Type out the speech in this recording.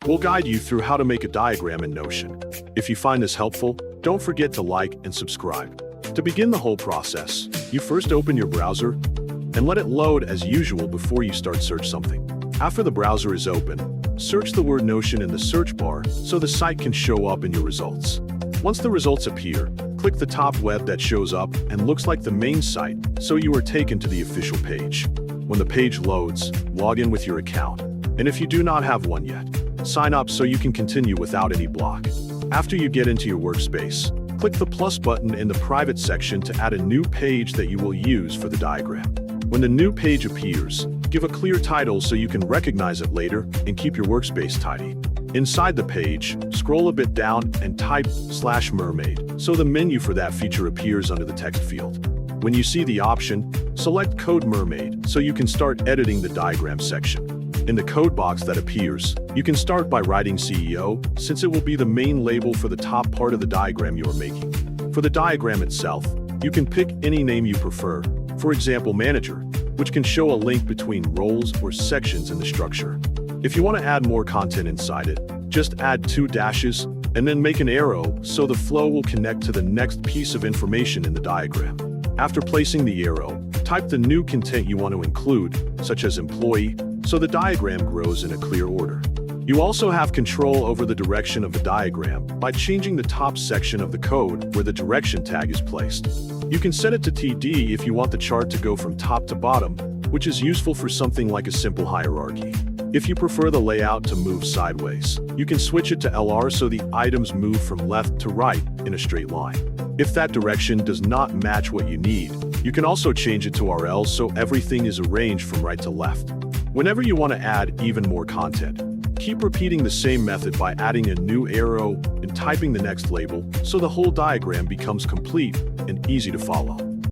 We'll guide you through how to make a diagram in Notion. If you find this helpful, don't forget to like and subscribe. To begin the whole process, you first open your browser and let it load as usual before you start search something. After the browser is open, search the word Notion in the search bar so the site can show up in your results. Once the results appear, click the top web that shows up and looks like the main site, so you are taken to the official page. When the page loads, log in with your account. And if you do not have one yet, sign up so you can continue without any block. After you get into your workspace, click the plus button in the private section to add a new page that you will use for the diagram. When the new page appears, give a clear title so you can recognize it later and keep your workspace tidy. Inside the page, scroll a bit down and type /mermaid so the menu for that feature appears under the text field. When you see the option, select Code Mermaid so you can start editing the diagram section. In the code box that appears, you can start by writing CEO, since it will be the main label for the top part of the diagram you are making. For the diagram itself, you can pick any name you prefer, for example Manager, which can show a link between roles or sections in the structure. If you want to add more content inside it, just add 2 dashes and then make an arrow so the flow will connect to the next piece of information in the diagram. After placing the arrow, type the new content you want to include, such as employee, so the diagram grows in a clear order. You also have control over the direction of the diagram by changing the top section of the code where the direction tag is placed. You can set it to TD if you want the chart to go from top to bottom, which is useful for something like a simple hierarchy. If you prefer the layout to move sideways, you can switch it to LR so the items move from left to right in a straight line. If that direction does not match what you need, you can also change it to RL so everything is arranged from right to left. Whenever you want to add even more content, keep repeating the same method by adding a new arrow and typing the next label so the whole diagram becomes complete and easy to follow.